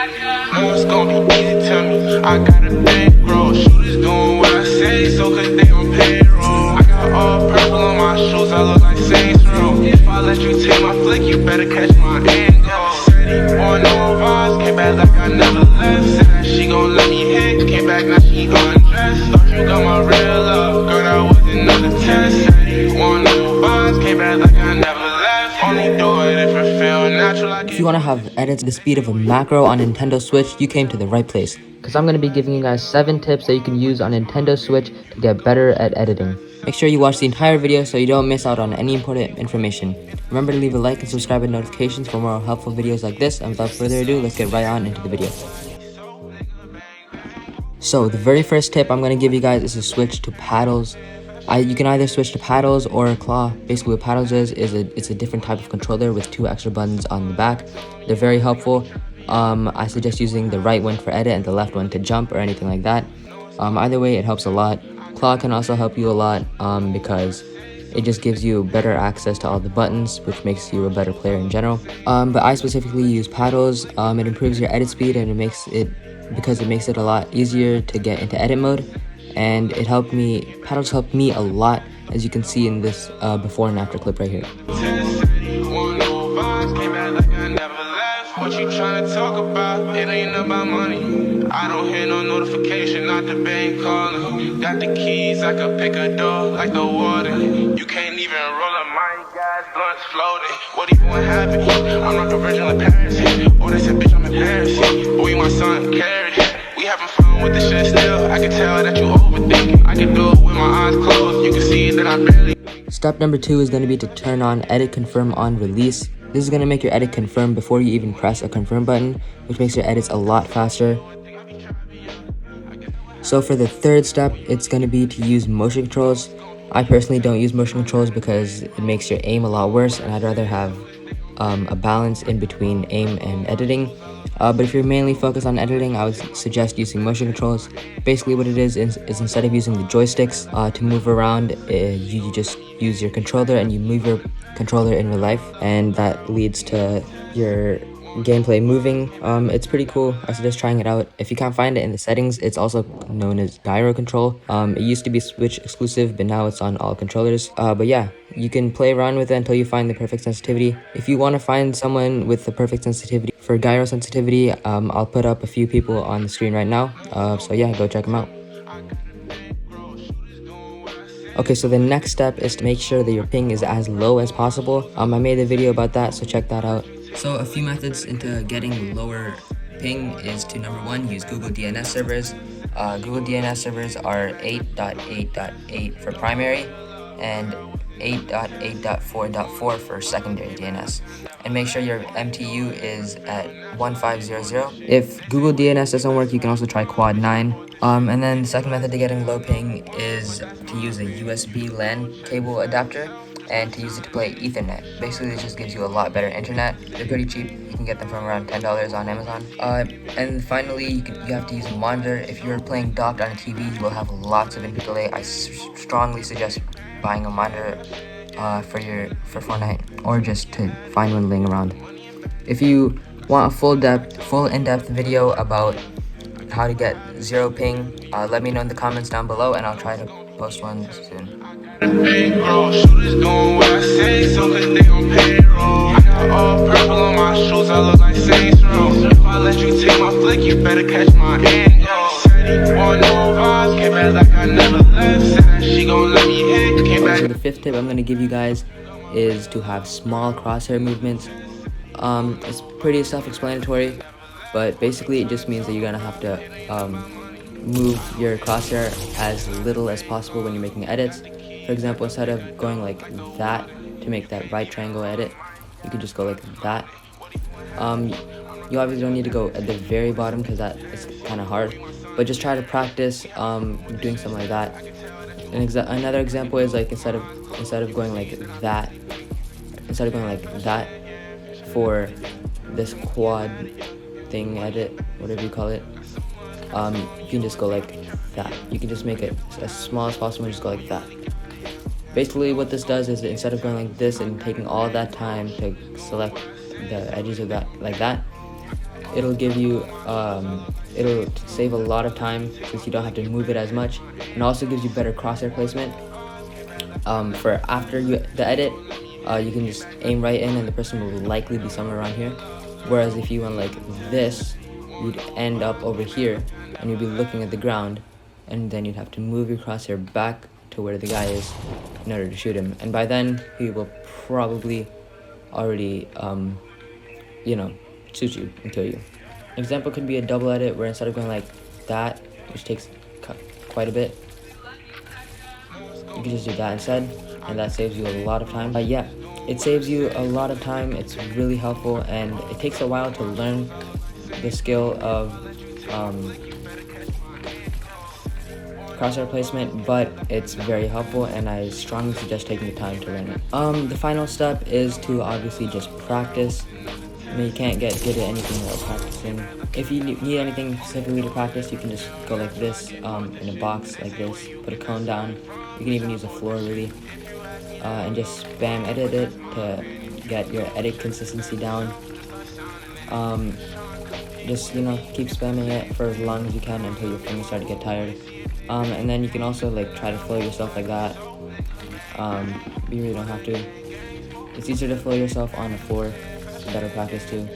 Now it's gonna be easy to me. I got a bankroll. Shooters doing what I say, so cause they on payroll. I got all purple on my shoes, I look like Saints Row. If I let you take my flick, you better catch my angle. Said he want no vibes, came back like I never left. Said that she gon' let me hit, came back now she gon' dress. Thought you got my real love, girl, that was another test. Said he want no vibes, came back like I never left. Only do it if it feel natural. If you want to have edits at the speed of a macro on Nintendo Switch, you came to the right place. Because I'm going to be giving you guys 7 tips that you can use on Nintendo Switch to get better at editing. Make sure you watch the entire video so you don't miss out on any important information. Remember to leave a like and subscribe with notifications for more helpful videos like this. And without further ado, let's get right on into the video. So the very first tip I'm going to give you guys is to switch to paddles. You can either switch to paddles or a claw. Basically what paddles is it's a different type of controller with 2 extra buttons on the back. They're very helpful. I suggest using the right one for edit and the left one to jump or anything like that. Either way, it helps a lot. Claw can also help you a lot because it just gives you better access to all the buttons, which makes you a better player in general. But I specifically use paddles. It improves your edit speed and it makes it a lot easier to get into edit mode. And paddles helped me a lot, as you can see in this before and after clip right here. What you trying to talk about? It ain't about money. I don't hear no notification, not the bank calling. Got the keys, I can pick a door like the water. You can't even roll up my gas, blunts floating. What even would happen? I'm not the virgin of Paris. Oh, they said, bitch, I'm embarrassed. Boy, my son carried. We having fun with the shit still. I can tell that you overthinking. I can do it with my eyes closed. You can see that I barely. Step number 2 is going to be to turn on edit confirm on release. This is going to make your edit confirm before you even press a confirm button, which makes your edits a lot faster. So for the third step, it's going to be to use motion controls. I personally don't use motion controls because it makes your aim a lot worse, and I'd rather have a balance in between aim and editing. But if you're mainly focused on editing, I would suggest using motion controls. Basically what it is instead of using the joysticks to move around, you just use your controller and you move your controller in real life, and that leads to your gameplay moving. It's pretty cool. I suggest trying it out. If you can't find it in the settings, it's also known as gyro control. It used to be Switch exclusive, but now it's on all controllers. But yeah, you can play around with it until you find the perfect sensitivity. If you want to find someone with the perfect sensitivity for gyro sensitivity, I'll put up a few people on the screen right now. So yeah, go check them out. Okay, so the next step is to make sure that your ping is as low as possible. I made a video about that, so check that out. So a few methods into getting lower ping is to, number 1, use Google DNS servers. Google DNS servers are 8.8.8 for primary and 8.8.4.4 for secondary DNS. And make sure your MTU is at 1500. If Google DNS doesn't work, you can also try Quad 9. And then the second method to getting low ping is to use a USB LAN cable adapter and to use it to play Ethernet. Basically, this just gives you a lot better internet. They're pretty cheap. You can get them from around $10 on Amazon. And finally, you have to use a monitor. If you're playing docked on a TV, you will have lots of input delay. I strongly suggest buying a monitor for Fortnite, or just to find one laying around. If you want a full in-depth video about how to get 0 ping, let me know in the comments down below, and I'll try to post one soon. Shooters doing what I say, so cause they on payroll. I got all purple on my shoes, I look like Saints Row. If I let you take my flick, you better catch my angle. Said he want no vibes, came back like I never left. Said that she gon' let me hit, came back. So the 5th tip I'm going to give you guys is to have small crosshair movements. It's pretty self-explanatory, but basically it just means that you're going to have to move your crosshair as little as possible when you're making edits. For example, instead of going like that to make that right triangle edit, you could just go like that. You obviously don't need to go at the very bottom because that is kind of hard, but just try to practice doing something like that. Another example is like instead of going like that, for this quad thing edit, whatever you call it, you can just go like that. You can just make it as small as possible and just go like that. Basically what this does is instead of going like this and taking all that time to select the edges of that like that, it'll give you it'll save a lot of time since you don't have to move it as much, and also gives you better crosshair placement. For after the edit, you can just aim right in and the person will likely be somewhere around here. Whereas if you went like this, you'd end up over here and you'd be looking at the ground, and then you'd have to move your crosshair back to where the guy is in order to shoot him. And by then, he will probably already, shoot you and kill you. An example could be a double edit where instead of going like that, which takes quite a bit, you can just do that instead, and that saves you a lot of time. Yeah, it saves you a lot of time. It's really helpful, and it takes a while to learn the skill of crosshair placement, but it's very helpful, and I strongly suggest taking the time to learn it. The final step is to obviously just practice. I mean, you can't get good at anything without practicing. If you need anything specifically to practice, you can just go like this, in a box like this, put a cone down. You can even use a floor really, and just spam edit it to get your edit consistency down. Just keep spamming it for as long as you can until your fingers start to get tired. And then you can also like try to flow yourself like that. You really don't have to. It's easier to flow yourself on the floor. It's better practice too.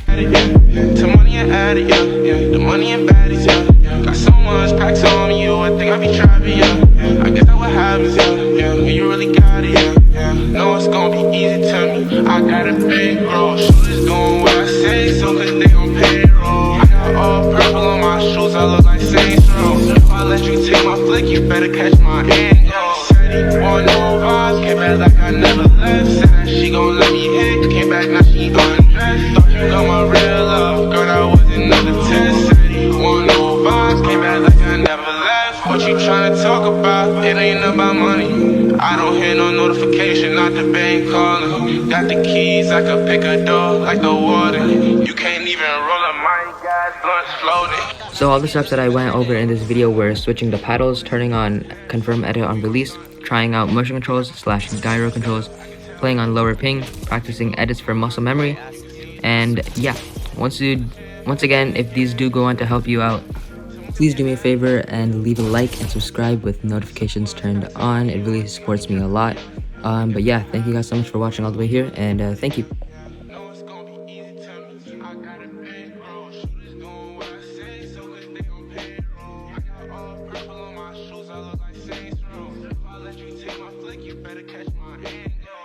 To money and addict, yeah. The money and baddies, yeah. Got so much packs on you, I think I be trapping, yeah. I guess that what happens, yeah. When you really got it, yeah. Know it's gonna be easy to me. I got a big roll, shooters doing what I say, so cause they on payroll. I got all purple on my shoes, I look like Saints Row. If I let you take my flick, you better catch my hand, yo. Said he want no vibes, came back like I never left. Said that she gon' let me hit, came back now she undressed. Thought you got my real love, girl, that was another test. Said he want no vibes, came back like I never left. What you tryna talk about? It ain't about money. I don't hear no notification, not the bank calling. Got the keys, I could pick a door like the water. You can't even roll a mic, gas, blunt floating. So all the steps that I went over in this video were switching the paddles, turning on confirm edit on release, trying out motion controls / gyro controls, playing on lower ping, practicing edits for muscle memory, and yeah, once again, if these do go on to help you out, please do me a favor and leave a like and subscribe with notifications turned on. It really supports me a lot. But yeah, thank you guys so much for watching all the way here, and thank you.